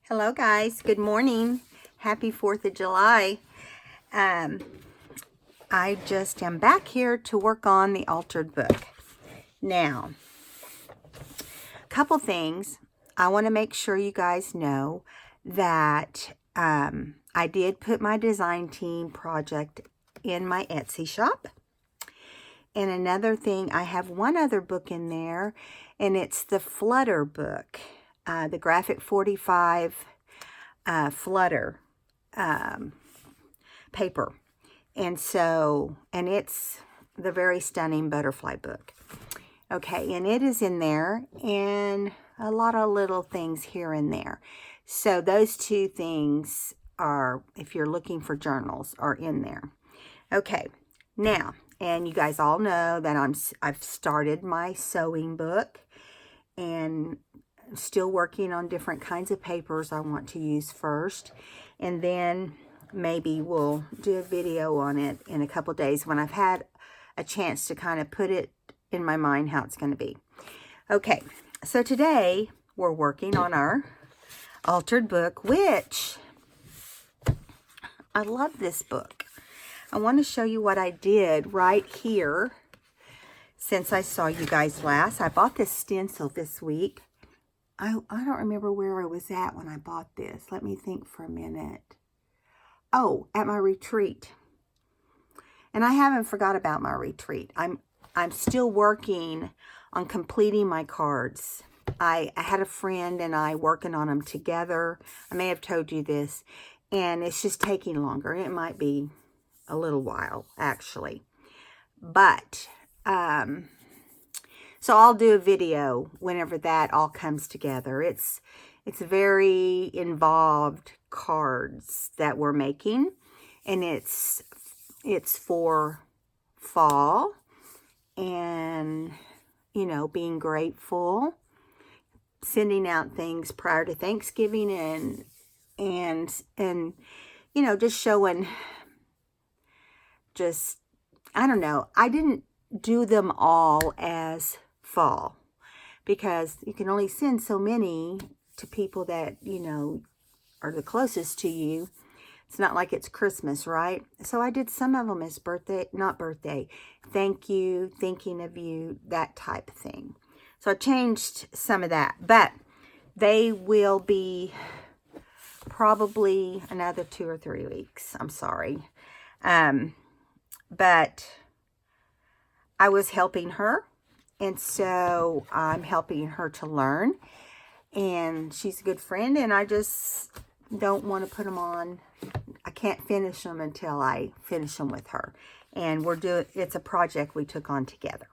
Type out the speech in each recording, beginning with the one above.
Hello guys, good morning. Happy 4th of July. I just am back here to work on the altered book. Now, a couple things. I want to make sure you guys know that I did put my design team project in my Etsy shop. And another thing, I have one other book in there, and it's the Flutter book. The Graphic 45 Flutter paper. And it's the very stunning butterfly book. Okay, and it is in there, and a lot of little things here and there. So those two things are, if you're looking for journals, are in there. Okay, now, and you guys all know that I've started my sewing book, and still working on different kinds of papers I want to use first, and then maybe we'll do a video on it in a couple days when I've had a chance to kind of put it in my mind how it's going to be. Okay, so today we're working on our altered book, which I love this book. I want to show you what I did right here since I saw you guys last. I bought this stencil this week. I don't remember where I was at when I bought this. Let me think for a minute. Oh, at my retreat. And I haven't forgot about my retreat. I'm still working on completing my cards. I had a friend and I working on them together. I may have told you this. And it's just taking longer. It might be a little while, actually. But so I'll do a video whenever that all comes together. It's very involved cards that we're making, and it's for fall, and being grateful, sending out things prior to Thanksgiving, and just showing, I don't know, I didn't do them all as fall, because you can only send so many to people that are the closest to you. It's not like it's Christmas, right? So I did some of them as thank you, thinking of you, that type of thing. So I changed some of that, but they will be probably another 2 or 3 weeks. I'm sorry. But I was helping her, and so I'm helping her to learn, and she's a good friend, and I just don't want to put them on. I can't finish them until I finish them with her, and it's a project we took on together,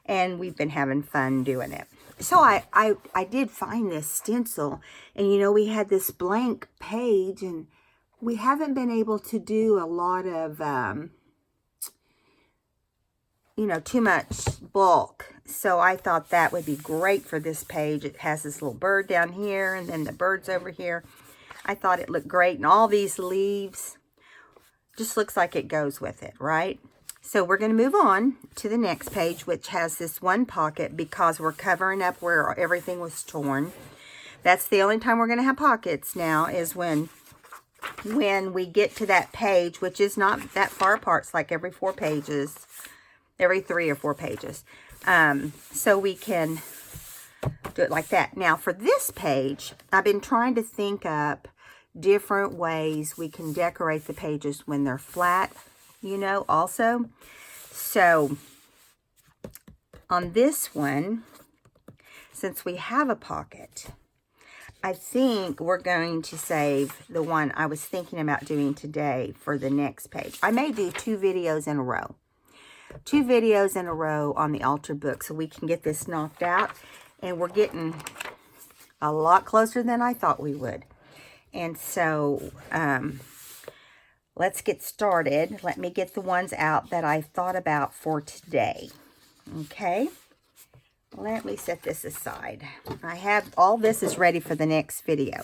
and we've been having fun doing it. So I did find this stencil, and we had this blank page, and we haven't been able to do a lot of too much bulk. So I thought that would be great for this page. It has this little bird down here, and then the birds over here. I thought it looked great, and all these leaves just looks like it goes with it, right? So we're going to move on to the next page, which has this one pocket, because we're covering up where everything was torn. That's the only time we're going to have pockets now, is when we get to that page, which is not that far apart. It's like every 4 pages. Every 3 or 4 pages. So we can do it like that. Now for this page, I've been trying to think up different ways we can decorate the pages when they're flat, also. So on this one, since we have a pocket, I think we're going to save the one I was thinking about doing today for the next page. I may do 2 videos in a row. 2 videos in a row on the altered book, so we can get this knocked out, and we're getting a lot closer than I thought we would. And so let's get started. Let me get the ones out that I thought about for today. Okay, let me set this aside. All this is ready for the next video.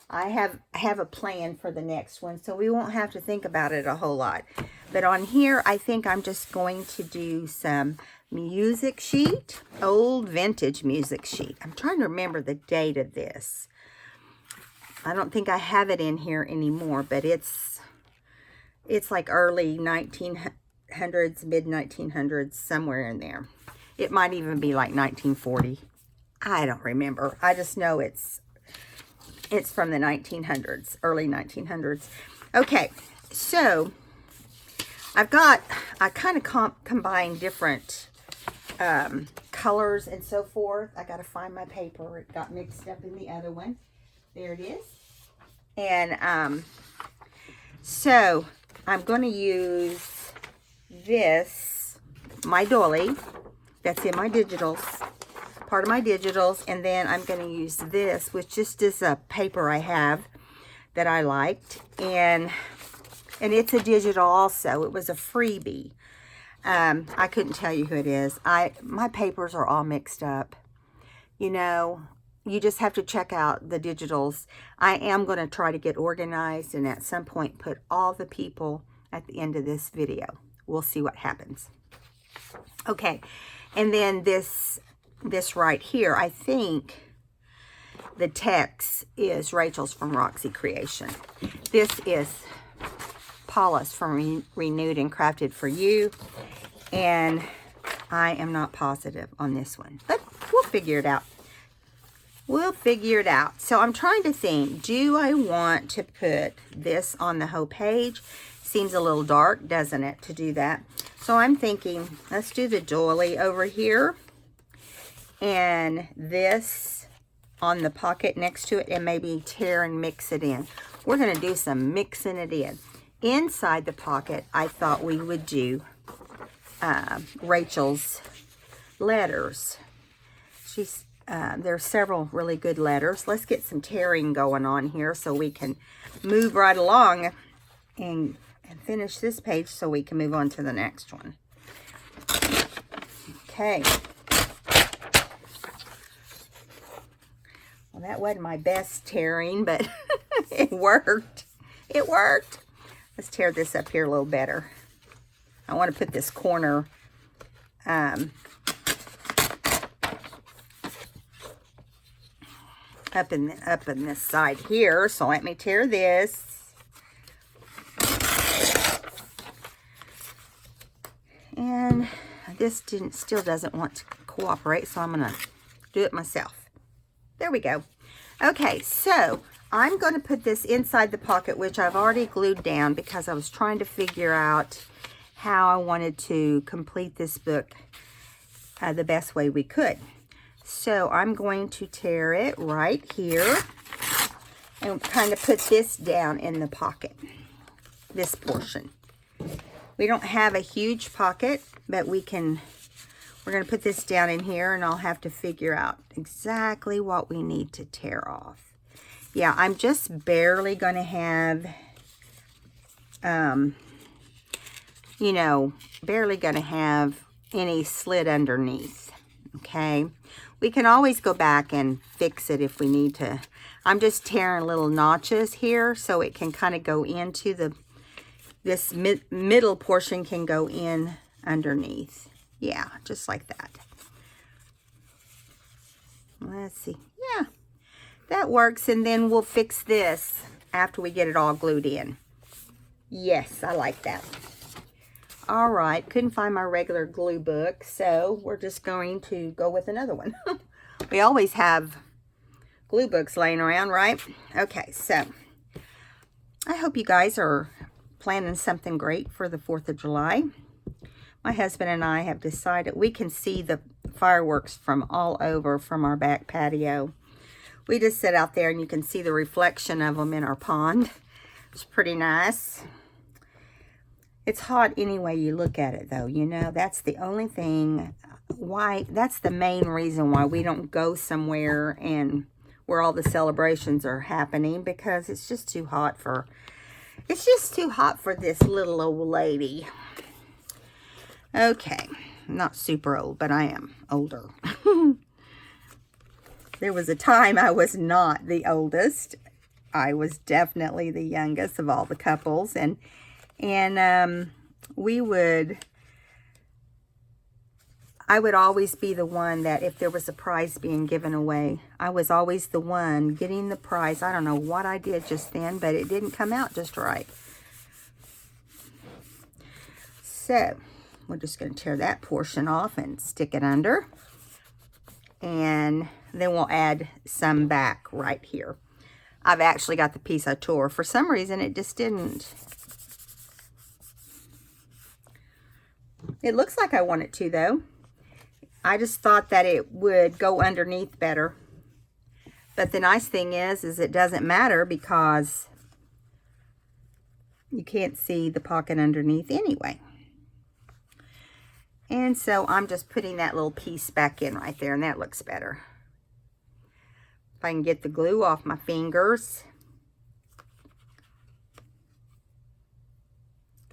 I have a plan for the next one, so we won't have to think about it a whole lot. But on here, I think I'm just going to do some music sheet, old vintage music sheet. I'm trying to remember the date of this. I don't think I have it in here anymore, but it's like early 1900s, mid 1900s, somewhere in there. It might even be like 1940. I don't remember. I just know it's from the 1900s, early 1900s. Okay, so I kind of combined different colors and so forth. I got to find my paper. It got mixed up in the other one. There it is. And so I'm going to use this, my doily, that's in my digitals, part of my digitals, and then I'm going to use this, which just is a paper I have that I liked, and it's a digital also. It was a freebie. I couldn't tell you who it is. My papers are all mixed up. You know, you just have to check out the digitals. I am going to try to get organized and at some point put all the people at the end of this video. We'll see what happens. Okay, and then this right here, I think the text is Rachel's from Roxy Creation. This is Paula's from Renewed and Crafted for You, and I am not positive on this one, but we'll figure it out. We'll figure it out. So I'm trying to think, do I want to put this on the whole page? Seems a little dark, doesn't it, to do that? So I'm thinking, let's do the doily over here, and this on the pocket next to it, and maybe tear and mix it in. We're going to do some mixing it in. Inside the pocket, I thought we would do Rachel's letters. There's several really good letters. Let's get some tearing going on here so we can move right along and finish this page so we can move on to the next one. Okay. Well, that wasn't my best tearing, but it worked. It worked. Let's tear this up here a little better. I want to put this corner up in this side here. So let me tear this. And this still doesn't want to cooperate, so I'm going to do it myself. There we go. Okay, so I'm going to put this inside the pocket, which I've already glued down because I was trying to figure out how I wanted to complete this book the best way we could. So I'm going to tear it right here and kind of put this down in the pocket, this portion. We don't have a huge pocket, but we're going to put this down in here, and I'll have to figure out exactly what we need to tear off. Yeah, I'm just barely going to have, you know, barely going to have any slit underneath, okay? We can always go back and fix it if we need to. I'm just tearing little notches here so it can kind of go into this middle portion can go in underneath. Yeah, just like that. Let's see. Yeah, that works. And then we'll fix this after we get it all glued in. Yes, I like that. All right, couldn't find my regular glue book, so we're just going to go with another one. We always have glue books laying around, right? Okay, so I hope you guys are planning something great for the 4th of July. My husband and I have decided we can see the fireworks from all over from our back patio. We just sit out there and you can see the reflection of them in our pond. It's pretty nice. It's hot any way you look at it, though. You know, that's the only thing that's the main reason why we don't go somewhere and where all the celebrations are happening, because it's just too hot for this little old lady. Okay, I'm not super old, but I am older. There was a time I was not the oldest. I was definitely the youngest of all the couples, and we would, I would always be the one that if there was a prize being given away, I was always the one getting the prize. I don't know what I did just then, but it didn't come out just right. So we're just going to tear that portion off and stick it under. And then we'll add some back right here. I've actually got the piece I tore. For some reason, it just didn't. It looks like I want it to, though. I just thought that it would go underneath better. But the nice thing is it doesn't matter because you can't see the pocket underneath anyway. And so I'm just putting that little piece back in right there, and that looks better. If I can get the glue off my fingers.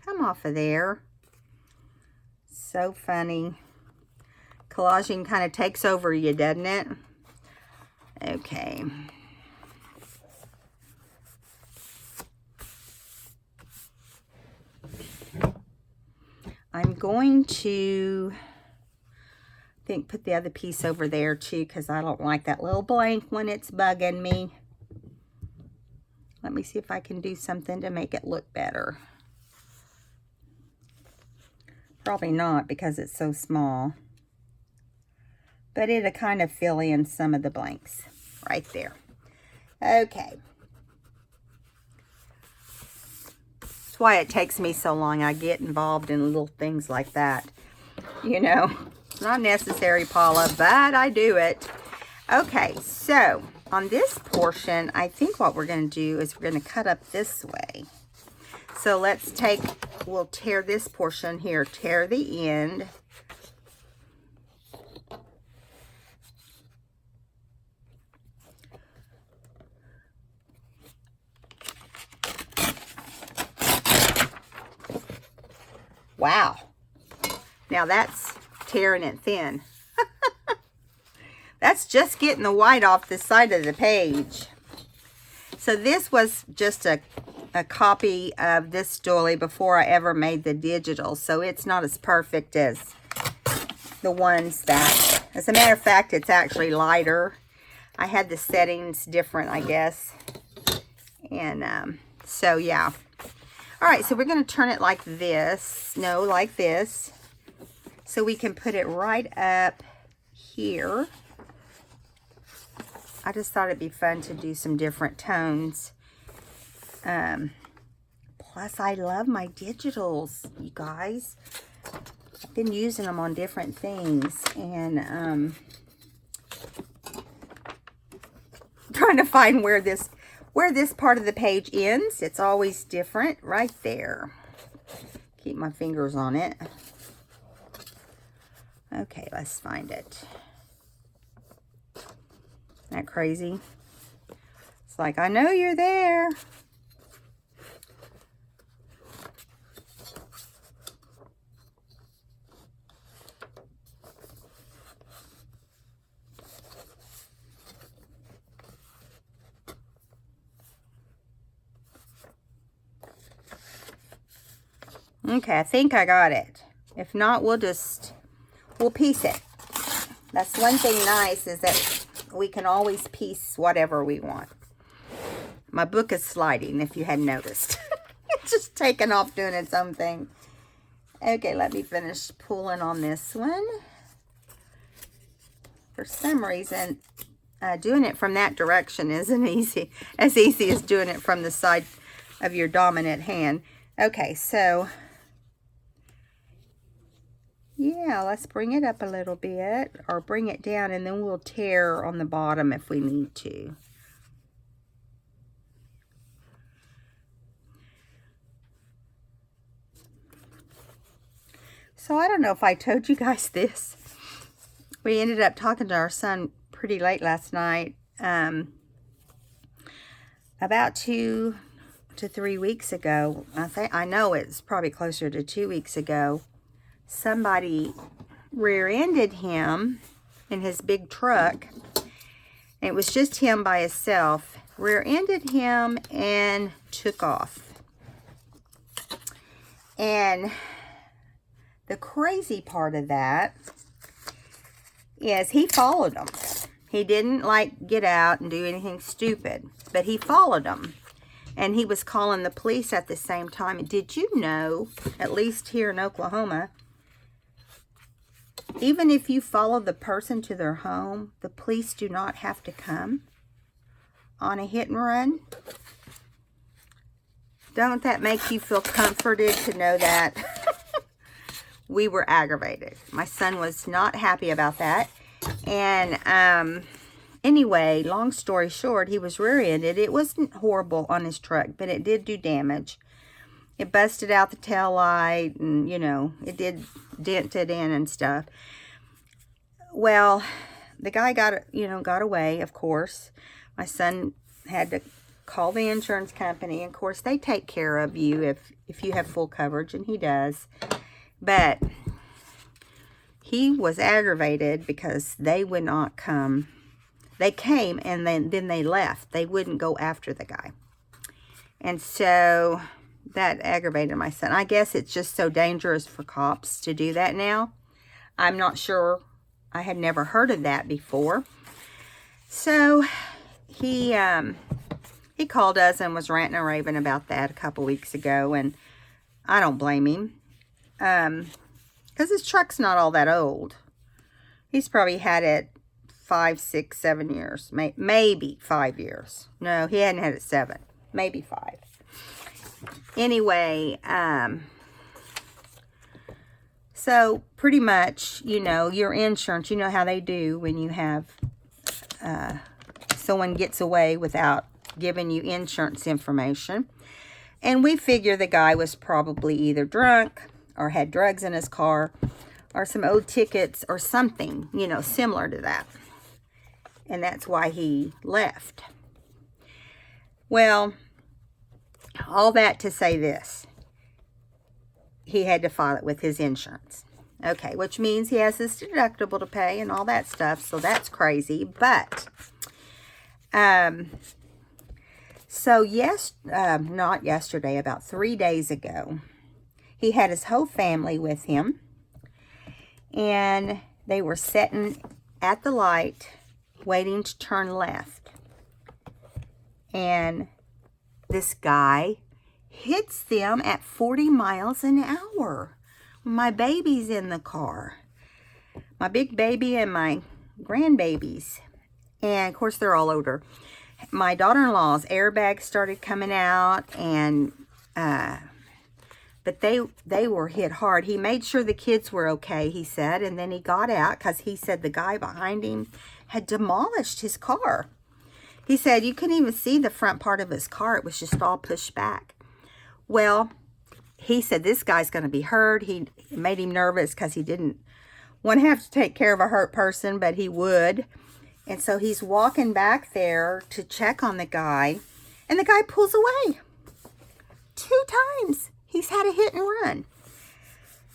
Come off of there. So funny. Collaging kind of takes over you, doesn't it? Okay. I'm going to, put the other piece over there too, because I don't like that little blank one. It's bugging me. Let me see if I can do something to make it look better. Probably not because it's so small. But it'll kind of fill in some of the blanks right there. Okay. That's why it takes me so long. I get involved in little things like that. You know, not necessary, Paula, but I do it. Okay, so on this portion, I think what we're going to do is we're going to cut up this way. So we'll tear this portion here, tear the end. Wow. Now that's tearing it thin. That's just getting the white off the side of the page. So this was just a copy of this doily before I ever made the digital. So it's not as perfect as the ones that, as a matter of fact, it's actually lighter. I had the settings different, I guess. And so yeah. All right, so we're going to turn it like this. No, like this. So we can put it right up here. I just thought it'd be fun to do some different tones. Plus, I love my digitals, you guys. I've been using them on different things. And trying to find where this part of the page ends. It's always different right there. Keep my fingers on it. Okay, let's find it. Isn't that crazy? It's like, I know you're there. Okay, I think I got it. If not, we'll piece it. That's one thing nice is that we can always piece whatever we want. My book is sliding, if you hadn't noticed. It's just taking off doing its own thing. Okay, let me finish pulling on this one. For some reason, doing it from that direction isn't as easy as doing it from the side of your dominant hand. Okay, so yeah, let's bring it up a little bit, or bring it down, and then we'll tear on the bottom if we need to. So I don't know if I told you guys this. We ended up talking to our son pretty late last night. About 2 to 3 weeks ago, I know it's probably closer to 2 weeks ago, somebody rear-ended him in his big truck. And it was just him by himself. Rear-ended him and took off. And the crazy part of that is he followed them. He didn't, like, get out and do anything stupid, but he followed them. And he was calling the police at the same time. And did you know, at least here in Oklahoma, even if you follow the person to their home, the police do not have to come on a hit and run? Don't that make you feel comforted to know that? We were aggravated. My son was not happy about that. And anyway, long story short, he was rear-ended. It wasn't horrible on his truck, but it did do damage. It busted out the tail light, and, you know, it did dent it in and stuff. Well, the guy got away, of course. My son had to call the insurance company. Of course, they take care of you if you have full coverage, and he does. But he was aggravated because they would not come. They came, and then they left. They wouldn't go after the guy. And so that aggravated my son. I guess it's just so dangerous for cops to do that now. I'm not sure. I had never heard of that before. So he called us and was ranting and raving about that a couple weeks ago, and I don't blame him. Because his truck's not all that old. He's probably had it 5, 6, 7 years. Maybe 5 years. No, he hadn't had it 7. Maybe 5. Anyway, so pretty much, you know, your insurance, you know how they do when you have someone gets away without giving you insurance information. And we figure the guy was probably either drunk or had drugs in his car or some old tickets or something, you know, similar to that. And that's why he left. Well, all that to say this. He had to file it with his insurance. Okay, which means he has his deductible to pay and all that stuff. So that's crazy. But, so not yesterday, about 3 days ago, he had his whole family with him. And they were sitting at the light waiting to turn left. And this guy hits them at 40 miles an hour. My baby's in the car. My big baby and my grandbabies. And, of course, they're all older. My daughter-in-law's airbags started coming out. And, but they were hit hard. He made sure the kids were okay, he said. And then he got out because he said the guy behind him had demolished his car. He said you couldn't even see the front part of his car. It was just all pushed back. Well, he said this guy's going to be hurt. He made him nervous because he didn't want to have to take care of a hurt person, but he would. And so he's walking back there to check on the guy, and the guy pulls away. 2 times he's had a hit and run.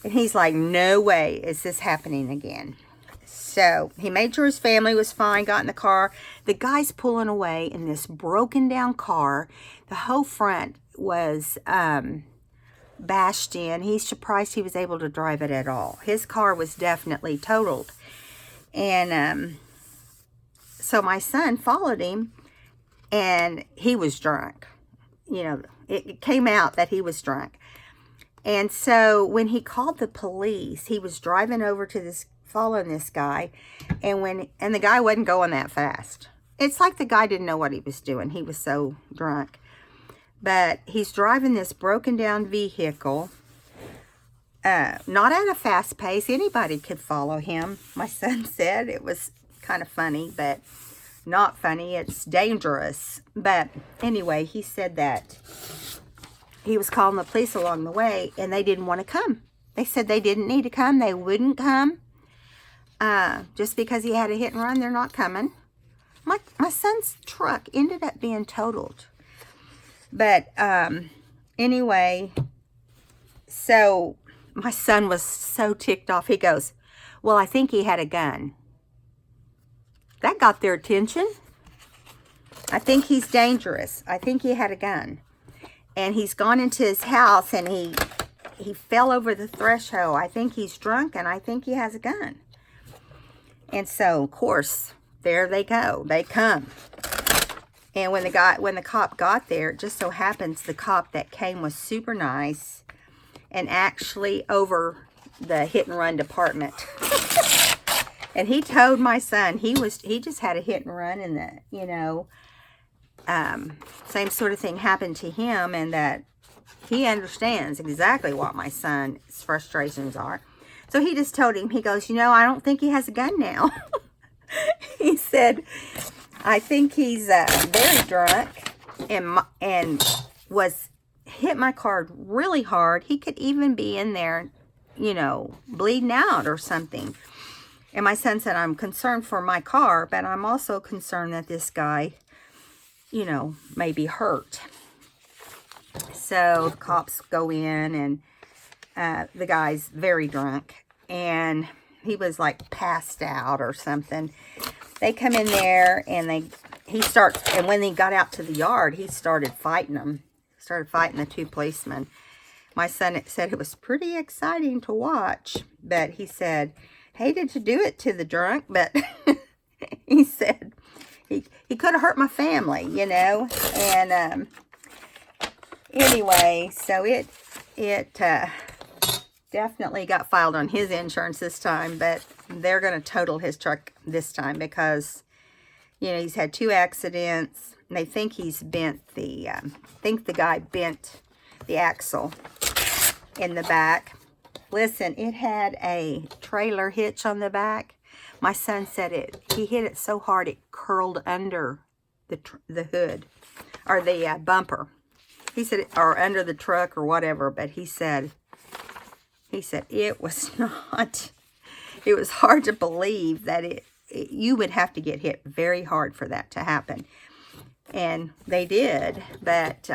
And he's like, no way is this happening again. So he made sure his family was fine, got in the car. The guy's pulling away in this broken down car. The whole front was bashed in. He's surprised he was able to drive it at all. His car was definitely totaled. And so my son followed him, and he was drunk. You know, it came out that he was drunk. And so when he called the police, he was driving over to this, following this guy, and the guy wasn't going that fast. It's like the guy didn't know what he was doing. He was so drunk. But he's driving this broken down vehicle, not at a fast pace. Anybody could follow him. My son said it was kind of funny, but not funny. It's dangerous. But anyway, he said that he was calling the police along the way, and they didn't want to come. They said they didn't need to come. They wouldn't come. Just because he had a hit and run, they're not coming. My son's truck ended up being totaled. But anyway, so my son was so ticked off. He goes, well, I think he had a gun. That got their attention. I think he's dangerous. I think he had a gun. And he's gone into his house, and he fell over the threshold. I think he's drunk, and I think he has a gun. And so, of course, there they go. They come. And when the cop got there, it just so happens the cop that came was super nice and actually over the hit and run department. And he told my son he just had a hit and run, and that, you know, same sort of thing happened to him, and that he understands exactly what my son's frustrations are. So he just told him, he goes, you know, I don't think he has a gun now. He said, I think he's very drunk and was hit my car really hard. He could even be in there, you know, bleeding out or something. And my son said, I'm concerned for my car, but I'm also concerned that this guy, you know, may be hurt. So the cops go in, and the guy's very drunk, and he was like passed out or something. They come in there, and and when he got out to the yard, he started fighting them. Started fighting the two policemen. My son said it was pretty exciting to watch, but he said, hated to do it to the drunk, but he said he could have hurt my family, you know. And anyway, so it definitely got filed on his insurance this time, but they're going to total his truck this time because, you know, he's had 2 accidents. And they think he's bent think the guy bent the axle in the back. Listen, it had a trailer hitch on the back. My son said he hit it so hard it curled under the hood, or the bumper. He said, or under the truck or whatever, but he said it was not, it was hard to believe that you would have to get hit very hard for that to happen. And they did, but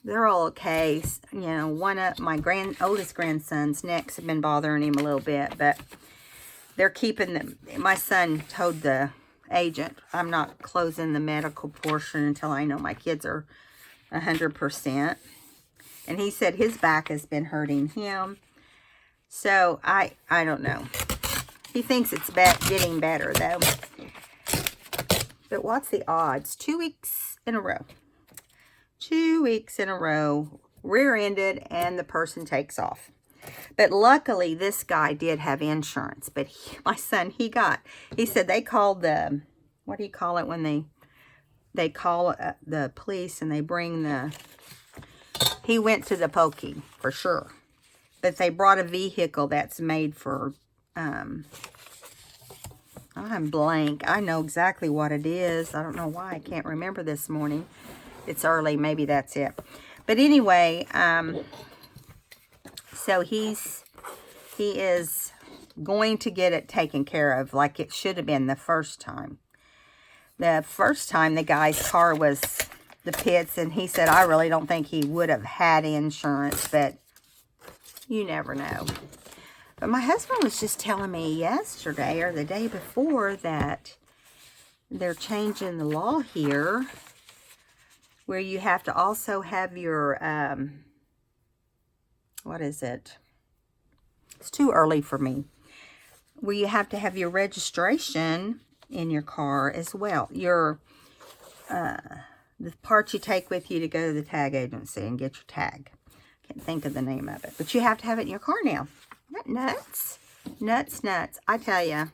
they're all okay. You know, one of my oldest grandson's necks have been bothering him a little bit, but they're keeping them. My son told the agent, I'm not closing the medical portion until I know my kids are 100%. And he said his back has been hurting him. So I don't know. He thinks it's getting better though. But what's the odds? 2 weeks in a row. 2 weeks in a row, rear-ended, and the person takes off. But luckily, this guy did have insurance. But my son, he said they called the, what do you call it when they call the police and they bring he went to the pokey for sure. But they brought a vehicle that's made for, I'm blank. I know exactly what it is. I don't know why I can't remember this morning. It's early. Maybe that's it. But anyway, so he is going to get it taken care of like it should have been the first time. The first time the guy's car was the pits, and he said, I really don't think he would have had insurance, but you never know. But my husband was just telling me yesterday or the day before that they're changing the law here where you have to also have your, what is it? It's too early for me. Where you have to have your registration in your car as well. Your, the part you take with you to go to the tag agency and get your tag. Can't think of the name of it. But you have to have it in your car now. Isn't that nuts? Nuts. I tell you.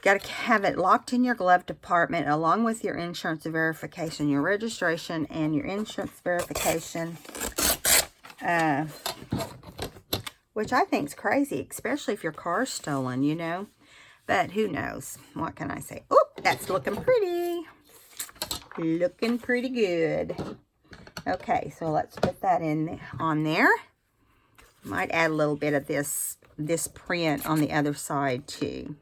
Got to have it locked in your glove compartment along with your insurance verification, your registration, and your insurance verification. Which I think is crazy, especially if your car's stolen, you know. But who knows? What can I say? Oh, that's looking pretty. Looking pretty good. Okay, so let's put that on there. Might add a little bit of this print on the other side too.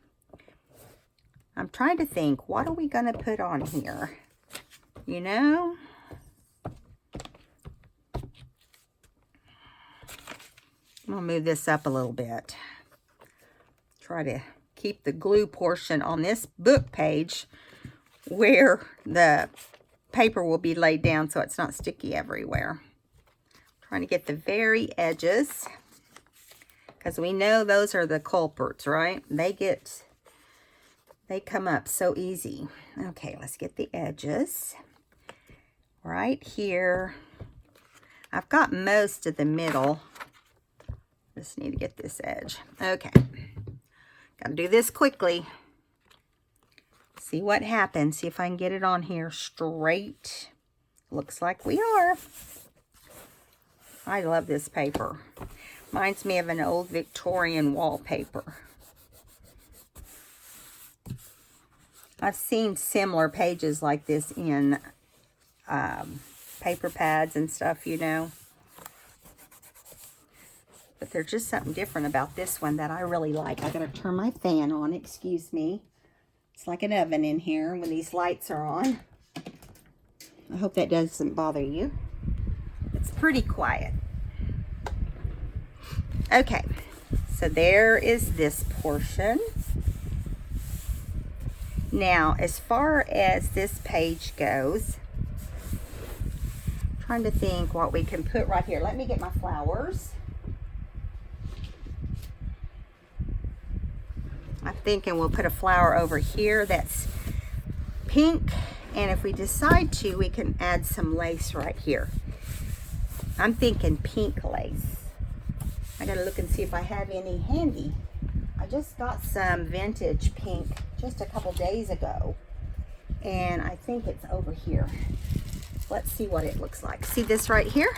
I'm trying to think, what are we going to put on here? You know? I'm going to move this up a little bit. Try to keep the glue portion on this book page where the paper will be laid down so it's not sticky everywhere. Trying to get the very edges, because we know those are the culprits, right? They get They come up so easy. Okay, let's get the edges. Right here. I've got most of the middle. Just need to get this edge. Okay. Gotta do this quickly. See what happens. See if I can get it on here straight. Looks like we are. I love this paper. Reminds me of an old Victorian wallpaper. I've seen similar pages like this in paper pads and stuff, you know. But there's just something different about this one that I really like. I gotta turn my fan on, excuse me. It's like an oven in here when these lights are on. I hope that doesn't bother you. It's pretty quiet. Okay, so there is this portion. Now, as far as this page goes, I'm trying to think what we can put right here. Let me get my flowers. I'm thinking we'll put a flower over here that's pink, and if we decide to, we can add some lace right here. I'm thinking pink lace. I gotta look and see if I have any handy. I just got some vintage pink just a couple days ago, and I think it's over here. Let's see what it looks like. See this right here?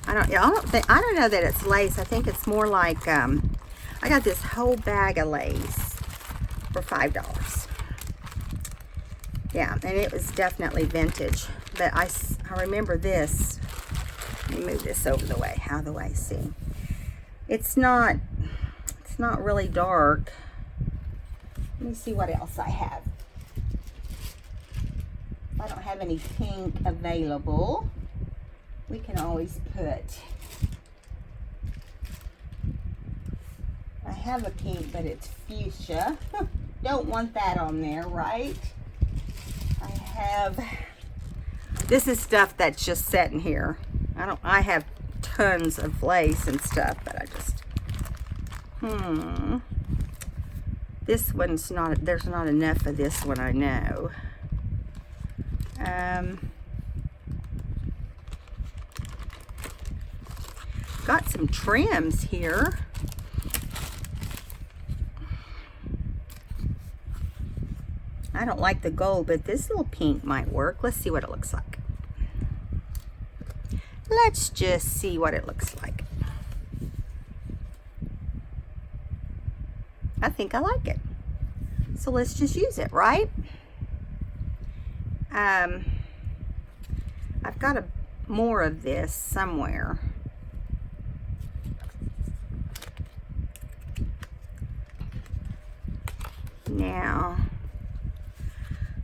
I don't know that it's lace. I think it's more like I got this whole bag of lace for $5. Yeah, and it was definitely vintage. But I remember this. Let me move this out of the way. See, it's not really dark. Let me see what else I have. If I don't have any pink available, we can always put. I have a pink, but it's fuchsia. Don't want that on there, right? This is stuff that's just sitting here. I have tons of lace and stuff, but I just, this one's not, there's not enough of this one, I know. Got some trims here. I don't like the gold, but this little pink might work. Let's see what it looks like. Let's just see what it looks like. I think I like it. So let's just use it, right? I've got more of this somewhere. Now,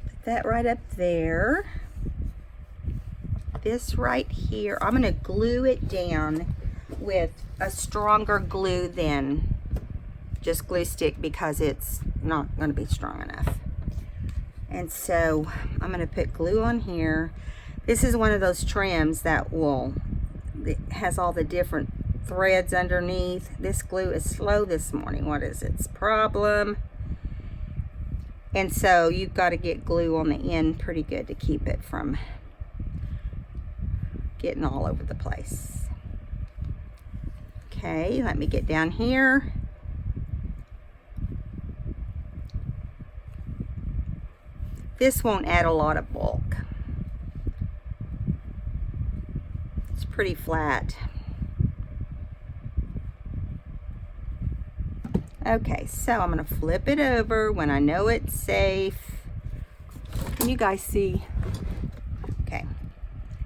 put that right up there. This right here, I'm going to glue it down with a stronger glue than just glue stick because it's not going to be strong enough. And so I'm going to put glue on here. This is one of those trims that it has all the different threads underneath. This glue is slow this morning. What is its problem? And so you've got to get glue on the end pretty good to keep it from getting all over the place. Okay, let me get down here. This won't add a lot of bulk. It's pretty flat. Okay, so I'm going to flip it over when I know it's safe. Can you guys see? Okay.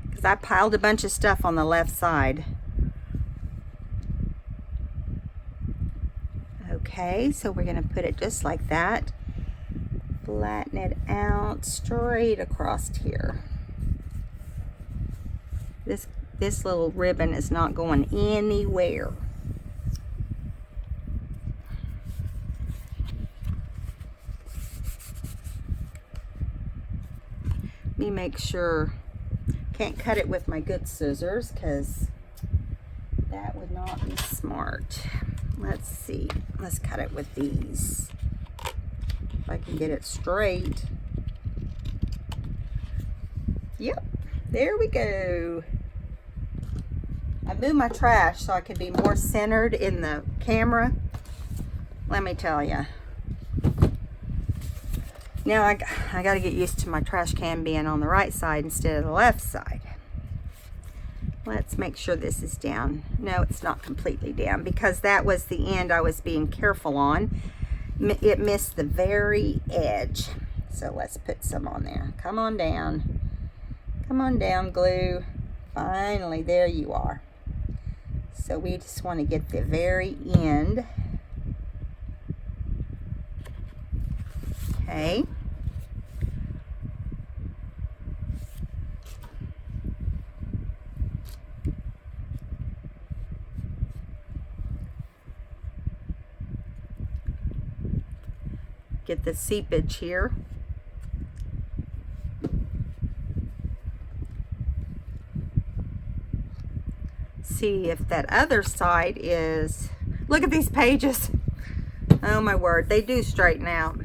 Because I piled a bunch of stuff on the left side. Okay, so we're going to put it just like that. Flatten it out straight across here. This little ribbon is not going anywhere. Let me make sure. Can't cut it with my good scissors because that would not be smart. Let's see. Let's cut it with these. If I can get it straight. Yep, there we go. I moved my trash so I could be more centered in the camera. Let me tell you. Now I got to get used to my trash can being on the right side instead of the left side. Let's make sure this is down. No, it's not completely down because that was the end I was being careful on. It missed the very edge. So let's put some on there. Come on down. Come on down, glue. Finally, there you are. So we just want to get the very end. Okay. Get the seepage here. See if that other side is, look at these pages. Oh my word, they do straighten out.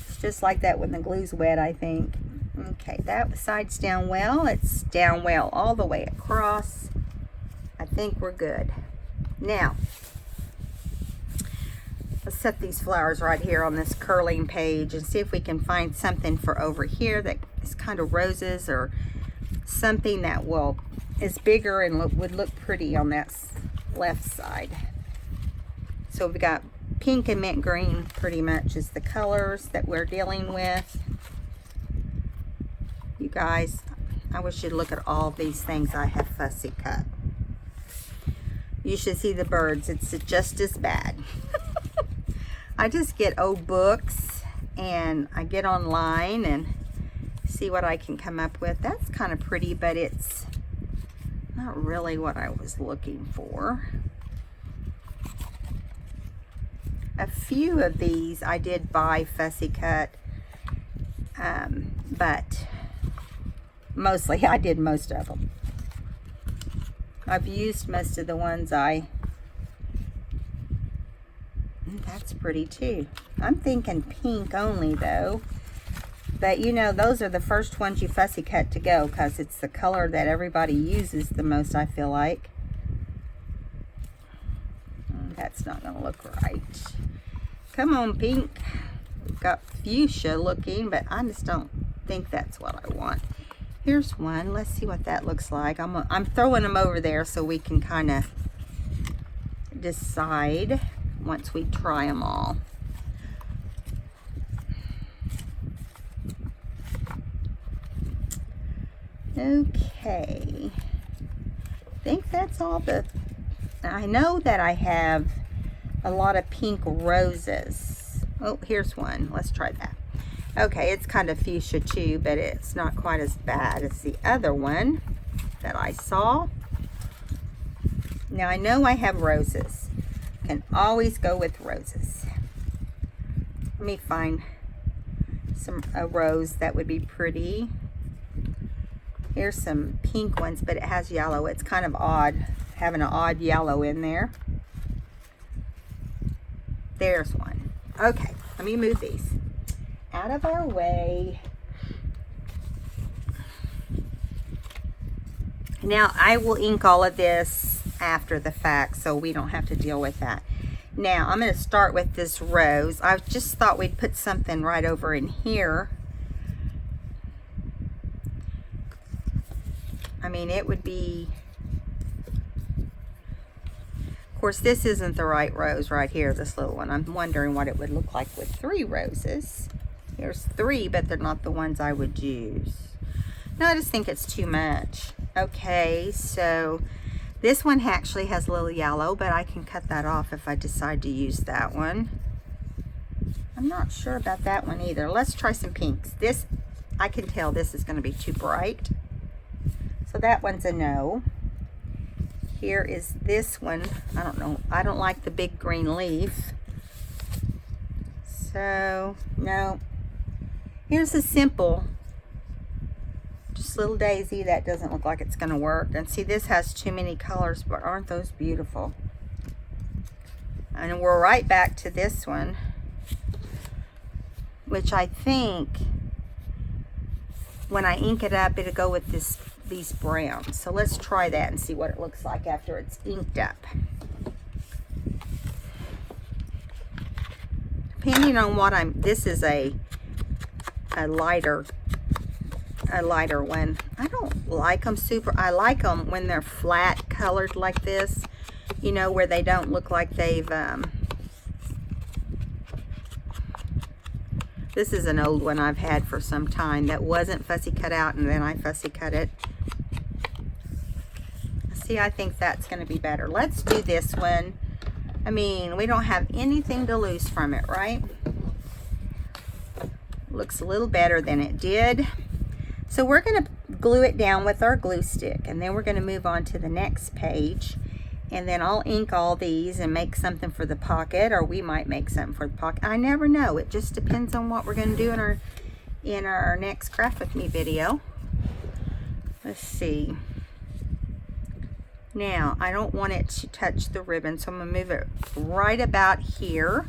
It's just like that when the glue's wet, I think. Okay, that side's down well. It's down well all the way across. I think we're good. Now, let's set these flowers right here on this curling page and see if we can find something for over here that is kind of roses or something that is bigger and would look pretty on that left side. So we've got pink and mint green pretty much is the colors that we're dealing with. You guys, I wish you'd look at all these things I have fussy cut. You should see the birds. It's just as bad. I just get old books and I get online and see what I can come up with. That's kind of pretty, but it's not really what I was looking for. A few of these I did buy fussy cut, but mostly I did most of them. I've used most of the ones that's pretty too. I'm thinking pink only though. But you know, those are the first ones you fussy cut to go because it's the color that everybody uses the most, I feel like. That's not going to look right. Come on, pink. We've got fuchsia looking, but I just don't think that's what I want. Here's one. Let's see what that looks like. I'm throwing them over there so we can kind of decide once we try them all. Okay, I think that's all I know that I have a lot of pink roses. Oh, here's one. Let's try that. Okay, it's kind of fuchsia too, but it's not quite as bad as the other one that I saw. Now I know I have roses. Can always go with roses. Let me find a rose that would be pretty. Here's some pink ones, but it has yellow. It's kind of odd, having an odd yellow in there. There's one. Okay, let me move these out of our way. Now, I will ink all of this after the fact, so we don't have to deal with that. Now, I'm going to start with this rose. I just thought we'd put something right over in here. I mean, it would be, of course, this isn't the right rose right here, this little one. I'm wondering what it would look like with 3 roses. Here's 3, but they're not the ones I would use. No, I just think it's too much. Okay, so this one actually has a little yellow, but I can cut that off if I decide to use that one. I'm not sure about that one either. Let's try some pinks. This, I can tell this is going to be too bright. So that one's a no. Here is this one. I don't know. I don't like the big green leaf. So, no. Here's a simple, just little daisy. That doesn't look like it's going to work. And see, this has too many colors, but aren't those beautiful? And we're right back to this one. which I think when I ink it up, it'll go with these browns. So let's try that and see what it looks like after it's inked up. Depending on what this is a lighter one. I don't like them I like them when they're flat colored like this, you know, where they don't look like they've, this is an old one I've had for some time that wasn't fussy cut out, and then I fussy cut it. See, I think that's going to be better. Let's do this one. I mean, we don't have anything to lose from it, right? Looks a little better than it did. So we're going to glue it down with our glue stick, and then we're going to move on to the next page. And then I'll ink all these and make something for the pocket, or we might make something for the pocket. I never know. It just depends on what we're going to do in our next Craft With Me video. Let's see. Now, I don't want it to touch the ribbon, so I'm going to move it right about here.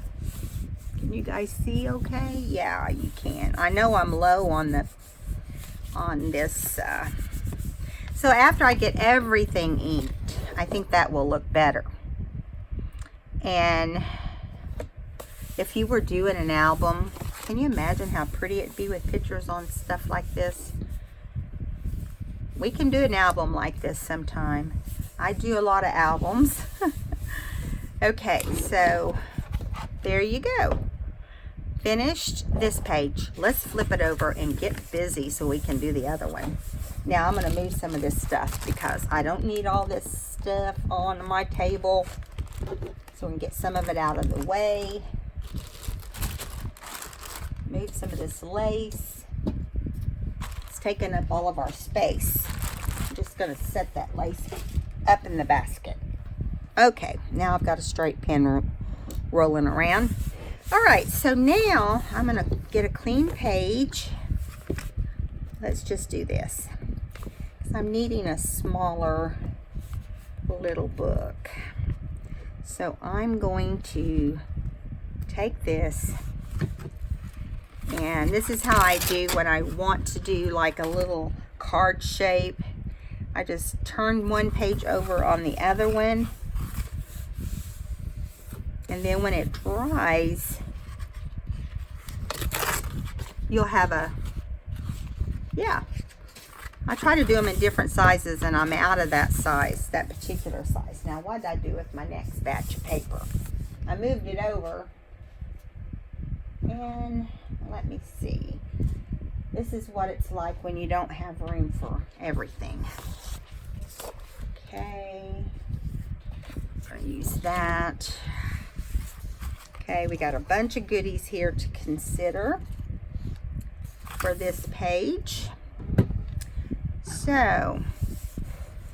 Can you guys see okay? Yeah, you can. I know I'm low on this. So after I get everything inked, I think that will look better. And if you were doing an album, can you imagine how pretty it'd be with pictures on stuff like this? We can do an album like this sometime. I do a lot of albums. Okay, so there you go. Finished this page. Let's flip it over and get busy so we can do the other one. Now I'm going to move some of this stuff because I don't need all this stuff on my table. So we can get some of it out of the way. Move some of this lace. It's taking up all of our space. I'm just going to set that lace up in the basket. Okay, now I've got a straight pin rolling around. All right, so now I'm going to get a clean page. Let's just do this. I'm needing a smaller little book. So I'm going to take this, and this is how I do when I want to do like a little card shape. I just turn one page over on the other one, and then when it dries, you'll have a, yeah. I try to do them in different sizes, and I'm out of that size, that particular size. Now, what did I do with my next batch of paper? I moved it over, and let me see. This is what it's like when you don't have room for everything. Okay, I'll use that. Okay, we got a bunch of goodies here to consider for this page. So,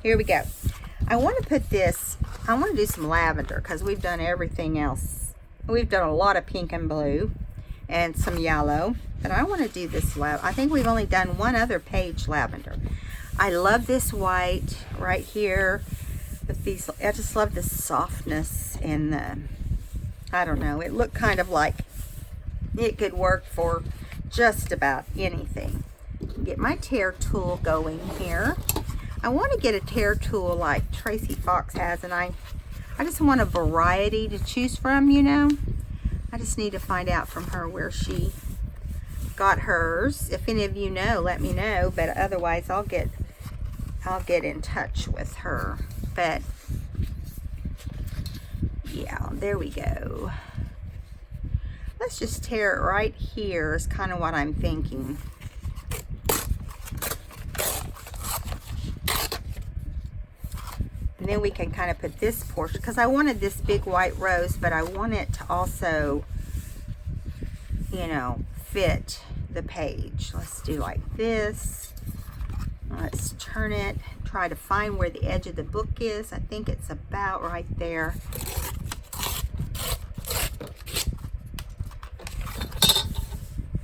here we go. I want to put this, I want to do some lavender because we've done everything else. We've done a lot of pink and blue and some yellow, but I want to do this lavender. I think we've only done one other page lavender. I love this white right here with these, I just love the softness and the, I don't know, it looked kind of like it could work for just about anything. Get my tear tool going here. I want to get a tear tool like Tracy Fox has, and I just want a variety to choose from, you know. I just need to find out from her where she got hers. If any of you know, let me know, but otherwise I'll get in touch with her. But yeah, there we go. Let's just tear it right here is kind of what I'm thinking. And then we can kind of put this portion, because I wanted this big white rose, but I want it to also, you know, fit the page. Let's do like this. Let's turn it, try to find where the edge of the book is. I think it's about right there.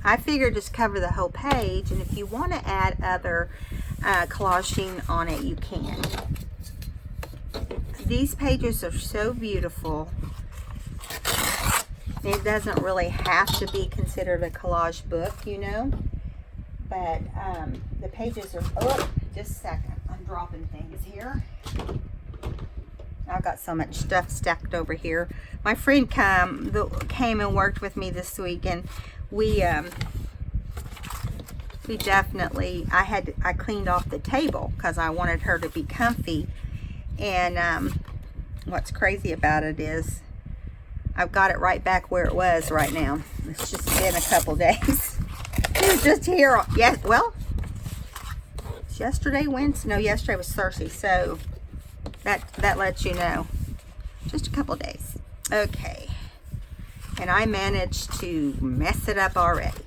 I figured just cover the whole page, and if you want to add other collaging on it, you can. These pages are so beautiful. It doesn't really have to be considered a collage book, you know. But the pages are, oh, just a second. I'm dropping things here. I've got so much stuff stacked over here. My friend came and worked with me this week, and we definitely, I cleaned off the table because I wanted her to be comfy. And what's crazy about it is I've got it right back where it was right now. It's just been a couple days. It was just here. Yeah, well, it's yesterday, Wednesday. No, yesterday was Thursday. So that lets you know. Just a couple days. Okay. And I managed to mess it up already.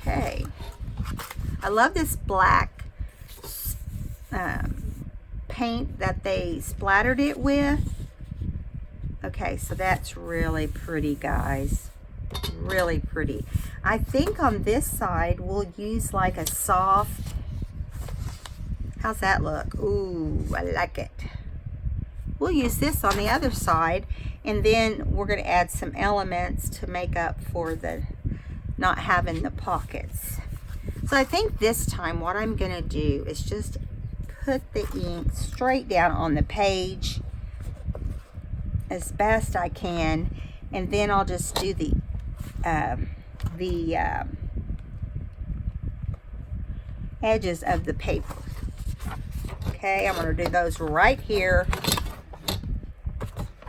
Okay. I love this black paint that they splattered it with. Okay, so that's really pretty, guys. Really pretty. I think on this side we'll use like a soft, how's that look? Ooh, I like it. We'll use this on the other side, and then we're going to add some elements to make up for the not having the pockets. So I think this time what I'm going to do is just put the ink straight down on the page as best I can, and then I'll just do the edges of the paper. Okay, I'm going to do those right here.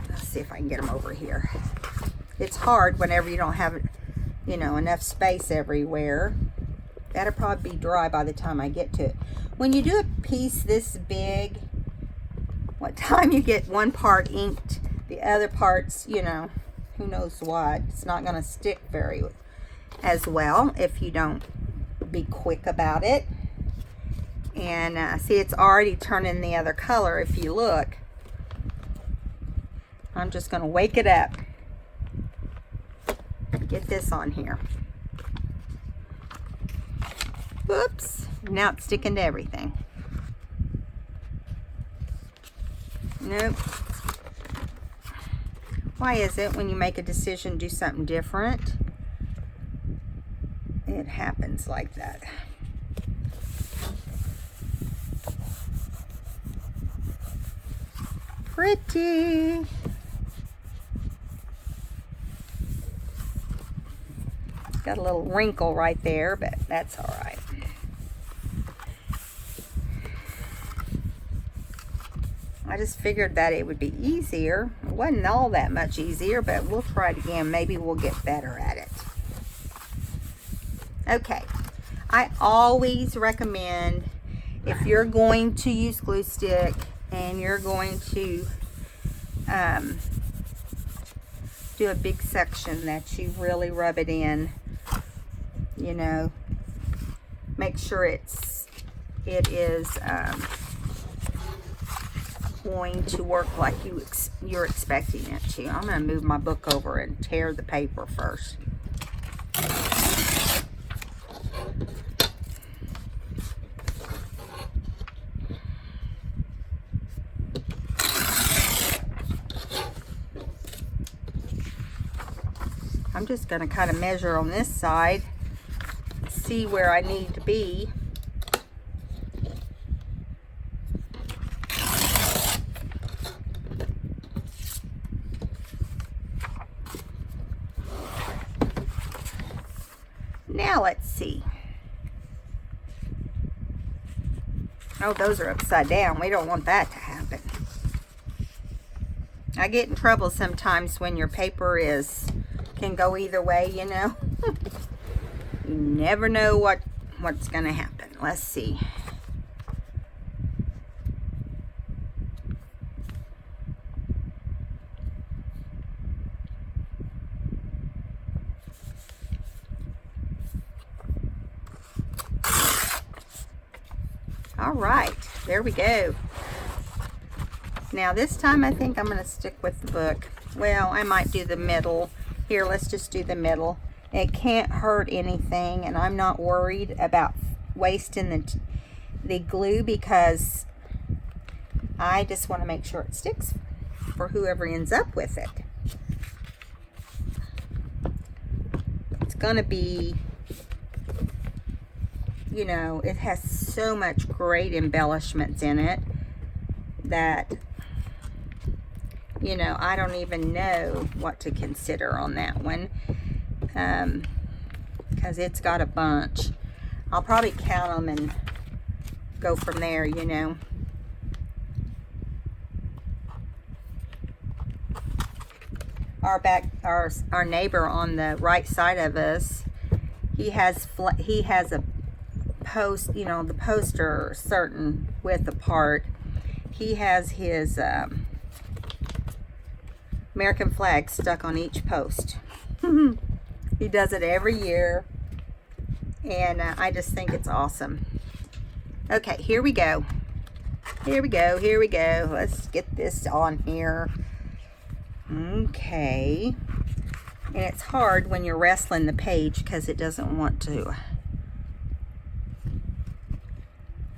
Let's see if I can get them over here. It's hard whenever you don't have, you know, enough space everywhere. That'll probably be dry by the time I get to it. When you do a piece this big, what time you get one part inked, the other parts, you know, who knows what, it's not going to stick very as well if you don't be quick about it. And see, it's already turning the other color if you look. I'm just going to wake it up. Get this on here. Whoops. Now it's sticking to everything. Nope. Why is it when you make a decision, do something different, it happens like that? Pretty. Got a little wrinkle right there, but that's all right. I just figured that it would be easier. It wasn't all that much easier, but we'll try it again. Maybe we'll get better at it. Okay. I always recommend, if you're going to use glue stick and you're going to do a big section, that you really rub it in. You know, make sure it is going to work like you're expecting it to. I'm going to move my book over and tear the paper first. I'm just going to kind of measure on this side, see where I need to be. Now let's see. Oh, those are upside down. We don't want that to happen. I get in trouble sometimes when your paper can go either way, you know. You never know what's going to happen. Let's see. All right, there we go. Now this time I think I'm going to stick with the book. Well, I might do the middle. Here, let's just do the middle. It can't hurt anything, and I'm not worried about wasting the glue because I just want to make sure it sticks for whoever ends up with it. It's gonna be, you know, it has so much great embellishments in it that, you know, I don't even know what to consider on that one, because it's got a bunch. I'll probably count them and go from there, you know. Our neighbor on the right side of us, he has a post, you know, the posts are certain width apart. He has his American flag stuck on each post. He does it every year, and I just think it's awesome. Okay, here we go. Here we go. Here we go. Let's get this on here. Okay. And it's hard when you're wrestling the page because it doesn't want to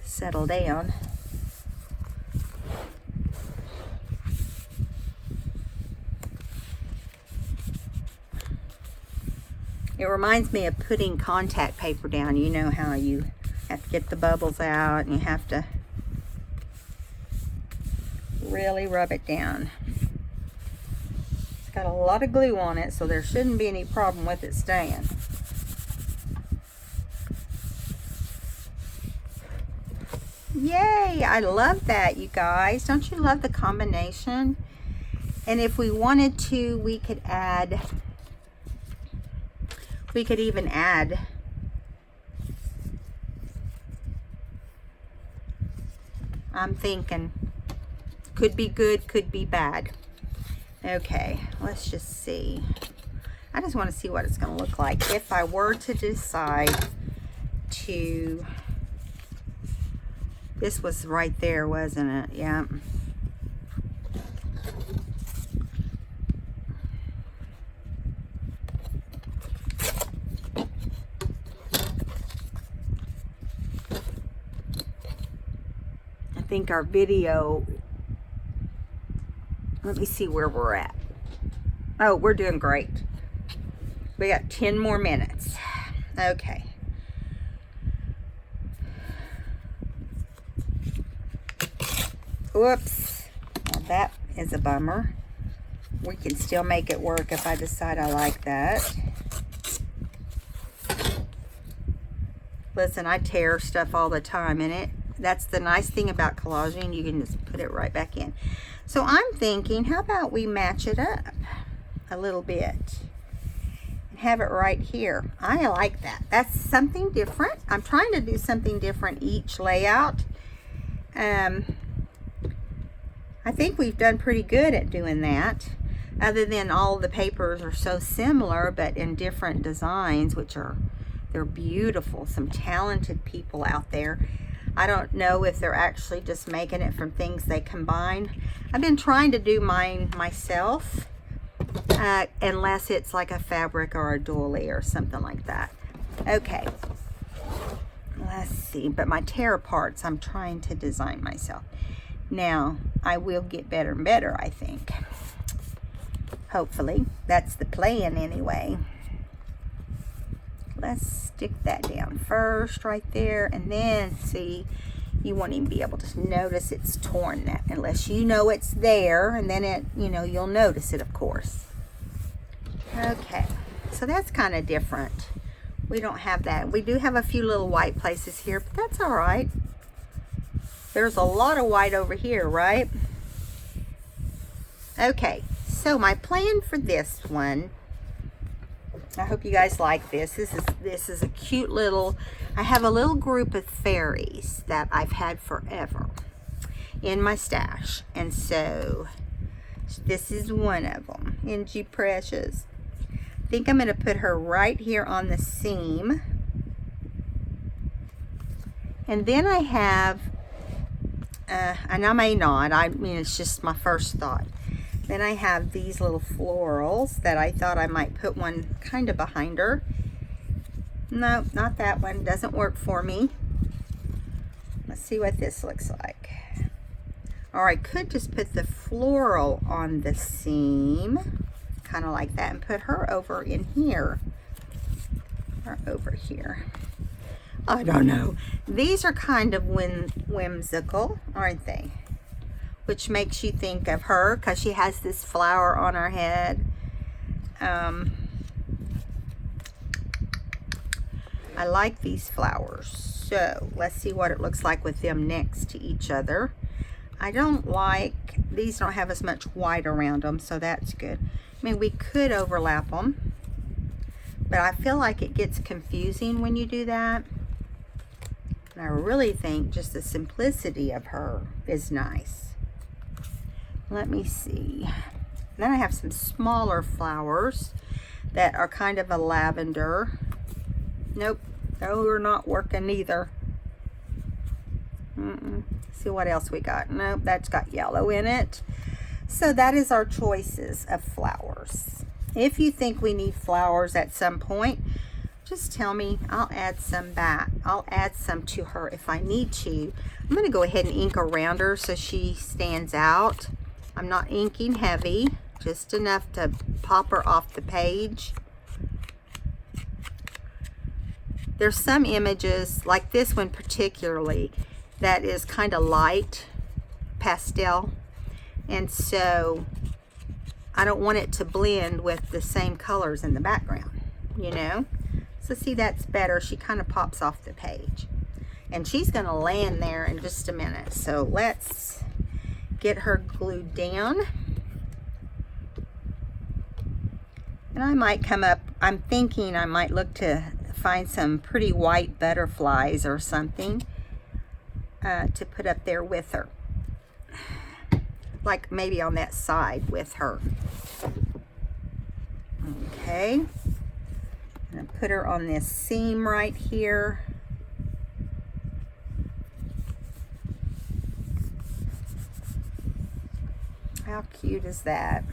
settle down. It reminds me of putting contact paper down. You know how you have to get the bubbles out and you have to really rub it down. It's got a lot of glue on it, so there shouldn't be any problem with it staying. Yay! I love that, you guys. Don't you love the combination? And if we wanted to, we could even add I'm thinking could be good, could be bad. Okay, let's just see. I just want to see what it's going to look like if I were to decide to, this was right there, wasn't it? Yeah. I think our video, let me see where we're at. Oh, we're doing great. We got 10 more minutes. Okay. Whoops. Well, that is a bummer. We can still make it work if I decide I like that. Listen, I tear stuff all the time, and that's the nice thing about collaging. You can just put it right back in. So I'm thinking, how about we match it up a little bit and have it right here. I like that. That's something different. I'm trying to do something different each layout. I think we've done pretty good at doing that, other than all the papers are so similar but in different designs, which they're beautiful. Some talented people out there. I don't know if they're actually just making it from things they combine. I've been trying to do mine myself, unless it's like a fabric or a doily or something like that. Okay, let's see. But my tear parts, I'm trying to design myself. Now, I will get better and better, I think. Hopefully. That's the plan anyway. Let's stick that down first right there, and then see, you won't even be able to notice it's torn that unless you know it's there, and then it, you know, you'll notice it, of course. Okay, so that's kind of different. We don't have that. We do have a few little white places here, but that's all right. There's a lot of white over here, right? Okay, so my plan for this one, I hope you guys like this. This is a cute little, I have a little group of fairies that I've had forever in my stash. And so this is one of them. Isn't she precious? I think I'm going to put her right here on the seam. And then I have, and I may not, I mean, it's just my first thought. Then I have these little florals that I thought I might put one kind of behind her. No, not that one. Doesn't work for me. Let's see what this looks like. Or I could just put the floral on the seam, kind of like that, and put her over in here, or over here. I don't know. These are kind of whimsical, aren't they? Which makes you think of her, because she has this flower on her head. I like these flowers. So let's see what it looks like with them next to each other. I don't like, these don't have as much white around them, so that's good. I mean, we could overlap them, but I feel like it gets confusing when you do that. And I really think just the simplicity of her is nice. Let me see. Then I have some smaller flowers that are kind of a lavender. Nope, those are not working either. See what else we got. Nope, that's got yellow in it. So that is our choices of flowers. If you think we need flowers at some point, just tell me. I'll add some back. I'll add some to her if I need to. I'm going to go ahead and ink around her so she stands out. I'm not inking heavy, just enough to pop her off the page. There's some images, like this one particularly, that is kind of light pastel, and so I don't want it to blend with the same colors in the background, you know. So see, that's better. She kind of pops off the page, and she's going to land there in just a minute. So let's get her glued down. And I might come up, I'm thinking I might look to find some pretty white butterflies or something to put up there with her, like maybe on that side with her. Okay, and put her on this seam right here. How cute is that?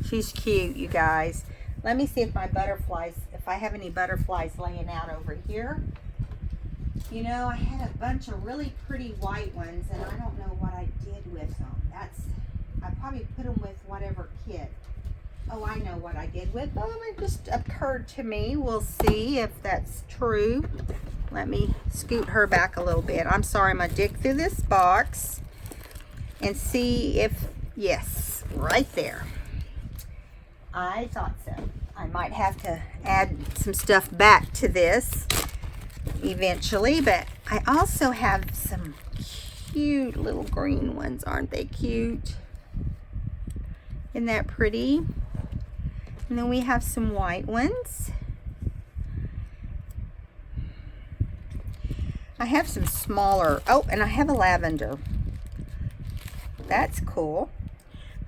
She's cute, you guys. Let me see if my butterflies, if I have any butterflies laying out over here. You know, I had a bunch of really pretty white ones, and I don't know what I did with them. I probably put them with whatever kit. Oh, I know what I did with them. It just occurred to me. We'll see if that's true. Let me scoot her back a little bit. I'm sorry, I'm gonna dig through this box and see if, yes, right there. I thought so. I might have to add some stuff back to this eventually, but I also have some cute little green ones. Aren't they cute? Isn't that pretty? And then we have some white ones. I have some smaller, oh, and I have a lavender. That's cool.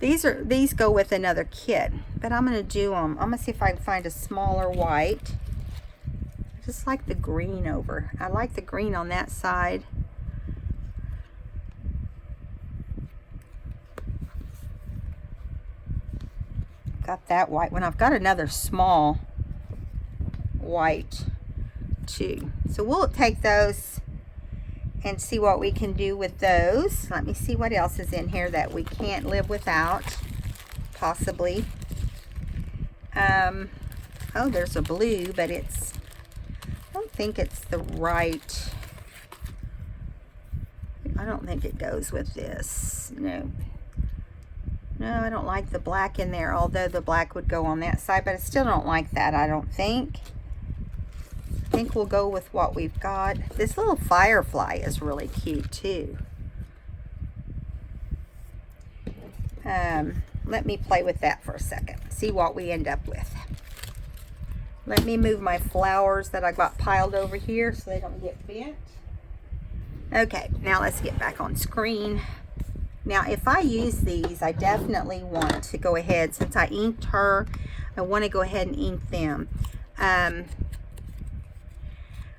These go with another kit, but I'm going to do them. I'm going to see if I can find a smaller white. I just like the green over. I like the green on that side. Got that white one. I've got another small white too. So we'll take those and see what we can do with those. Let me see what else is in here that we can't live without, possibly. Oh, there's a blue, but I don't think it's the right, I don't think it goes with this. No, I don't like the black in there, although the black would go on that side, but I still don't like that, I don't think. I think we'll go with what we've got. This little firefly is really cute too. Let me play with that for a second, see what we end up with. Let me move my flowers that I got piled over here so they don't get bent. Okay, now let's get back on screen. Now, if I use these, I definitely want to go ahead, since I inked her, I want to go ahead and ink them.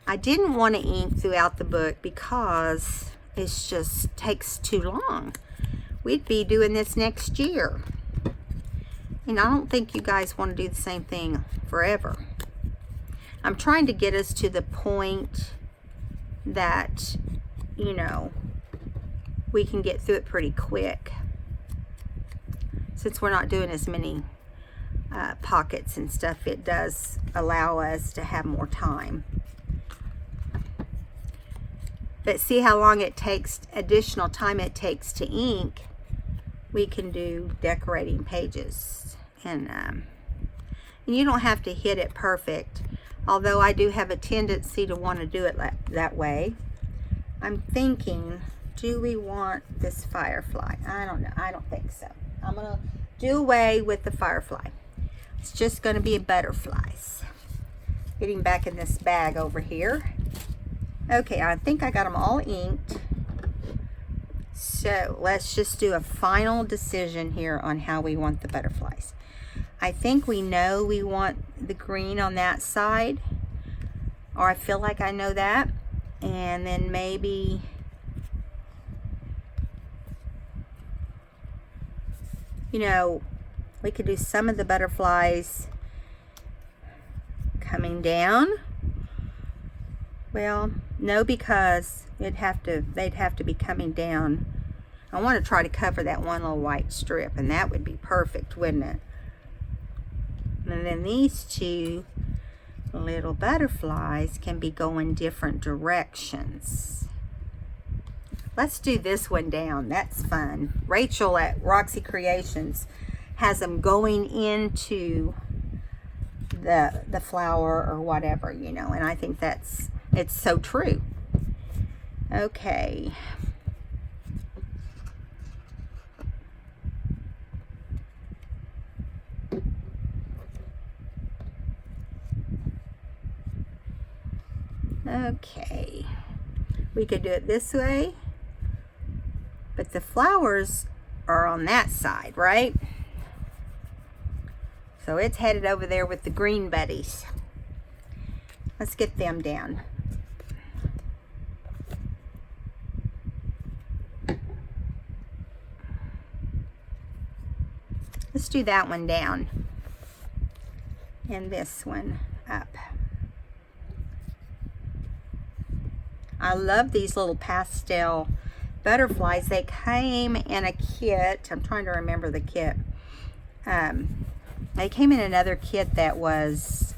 I didn't want to ink throughout the book because it just takes too long. We'd be doing this next year. And I don't think you guys want to do the same thing forever. I'm trying to get us to the point that, you know, we can get through it pretty quick. Since we're not doing as many pockets and stuff, it does allow us to have more time. But see how long it takes, additional time it takes to ink. We can do decorating pages. And you don't have to hit it perfect. Although I do have a tendency to want to do it that way. I'm thinking, do we want this firefly? I don't know. I don't think so. I'm going to do away with the firefly. It's just going to be butterflies. Getting back in this bag over here. Okay, I think I got them all inked. So let's just do a final decision here on how we want the butterflies. I think we know we want the green on that side, or I feel like I know that. And then maybe you know, we could do some of the butterflies coming down. Well, no, because they'd have to be coming down. I want to try to cover that one little white strip, and that would be perfect, wouldn't it? And then these two little butterflies can be going different directions. Let's do this one down. That's fun. Rachel at Roxy Creations has them going into the flower or whatever, you know, and I think it's so true. Okay. Okay. We could do it this way, but the flowers are on that side, right? So it's headed over there with the green buddies. Let's get them down. Let's do that one down and this one up. I love these little pastel butterflies. They came in a kit. I'm trying to remember the kit. They came in another kit that was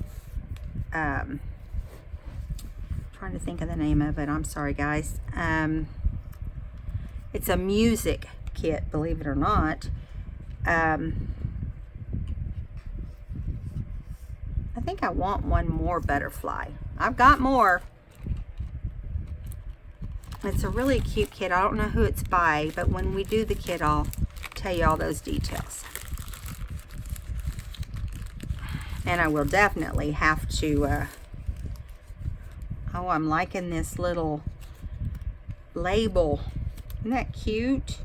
trying to think of the name of it. I'm sorry, guys. It's a music kit, believe it or not. I think I want one more butterfly. I've got more. It's a really cute kit. I don't know who it's by, but when we do the kit, I'll tell you all those details. And I will definitely have to, oh, I'm liking this little label. Isn't that cute?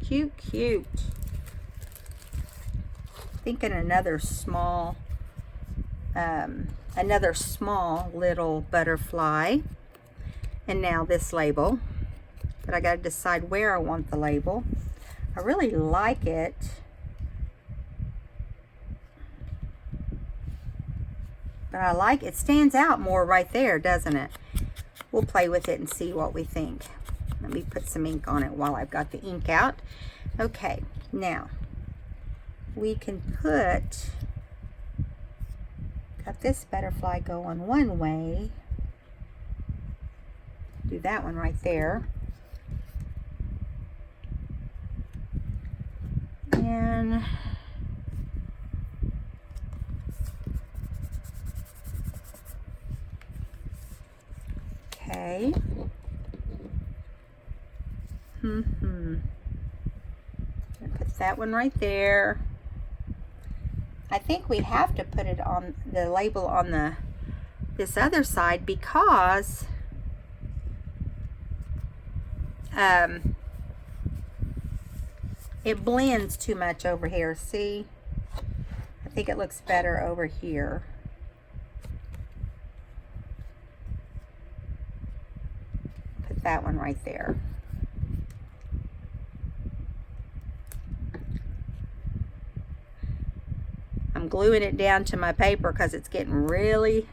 Cute, cute. Thinking another small little butterfly. And now this label, but I got to decide where I want the label. I really like it. But I like it. Stands out more right there, doesn't it? We'll play with it and see what we think. Let me put some ink on it while I've got the ink out. Okay, now we can got this butterfly going one way. Do that one right there. And okay. Put that one right there. I think we have to put it on the label on this other side because it blends too much over here. See? I think it looks better over here. Put that one right there. gluing it down to my paper because it's getting really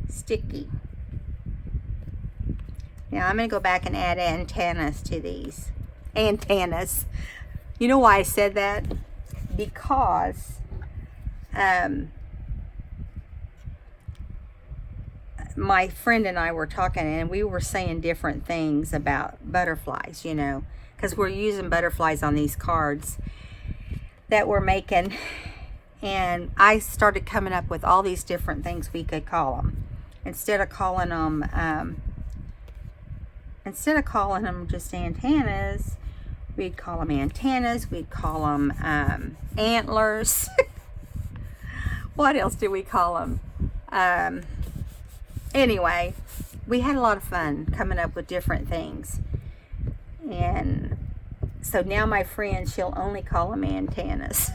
sticky. Now I'm going to go back and add antennas to these. Antennas. You know why I said that? Because my friend and I were talking, and we were saying different things about butterflies, you know, because we're using butterflies on these cards that we're making. And I started coming up with all these different things we could call them. Instead of calling them just antennas, we'd call them antennas. We'd call them antlers. What else do we call them? Anyway, we had a lot of fun coming up with different things. And so now my friend, she'll only call them antennas.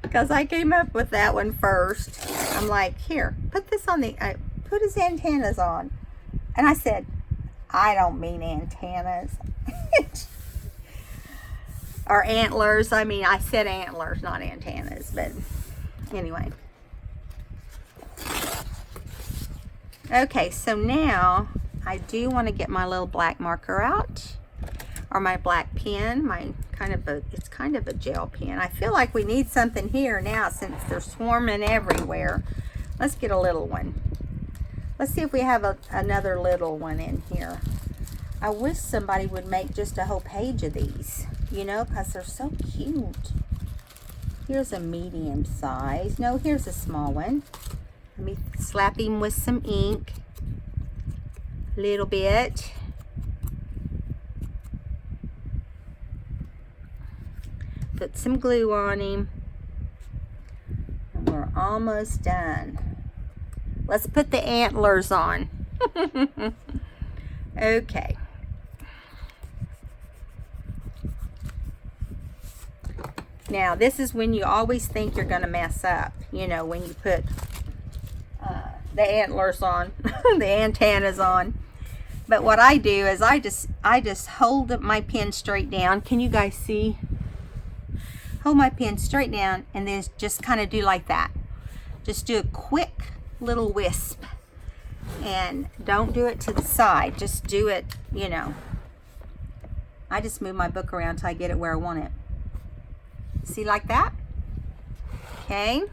Because I came up with that one first. I'm like, here, put this on put his antennas on. And I said, I don't mean antennas. Or antlers. I mean, I said antlers, not antennas. But anyway. Okay, so now I do want to get my little black marker out, or my black pen. It's kind of a gel pen. I feel like we need something here now since they're swarming everywhere. Let's get a little one. Let's see if we have another little one in here. I wish somebody would make just a whole page of these, you know, because they're so cute. Here's a medium size. No, here's a small one. Let me slap him with some ink. A little bit. Put some glue on him. And we're almost done. Let's put the antlers on. Okay. Now, this is when you always think you're going to mess up. You know, when you put the antlers on, the antennas on. But what I do is I just hold my pen straight down. Can you guys see? Hold my pen straight down and then just kind of do like that. Just do a quick little wisp. And don't do it to the side. Just do it, you know. I just move my book around till I get it where I want it. See, like that? Okay.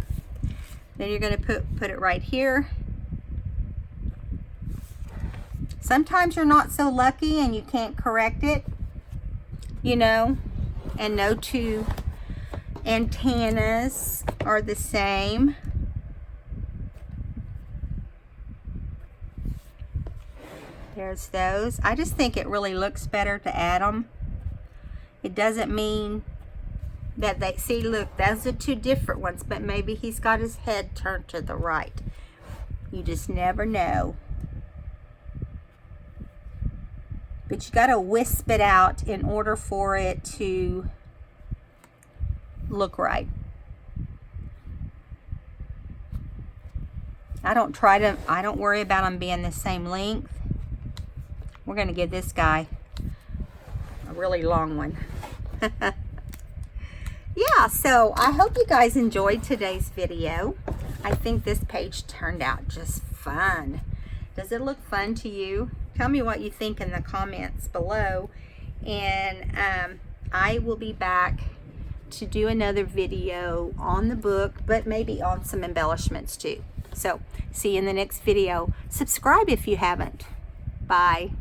Then you're going to put it right here. Sometimes you're not so lucky and you can't correct it, you know, and no two antennas are the same. There's those. I just think it really looks better to add them. It doesn't mean that they, see, look, those are two different ones, but maybe he's got his head turned to the right. You just never know. But you got to wisp it out in order for it to look right. I don't worry about them being the same length. We're going to give this guy a really long one. Yeah, so I hope you guys enjoyed today's video. I think this page turned out just fun. Does it look fun to you? Tell me what you think in the comments below. And I will be back to do another video on the book, but maybe on some embellishments too. So, see you in the next video. Subscribe if you haven't. Bye.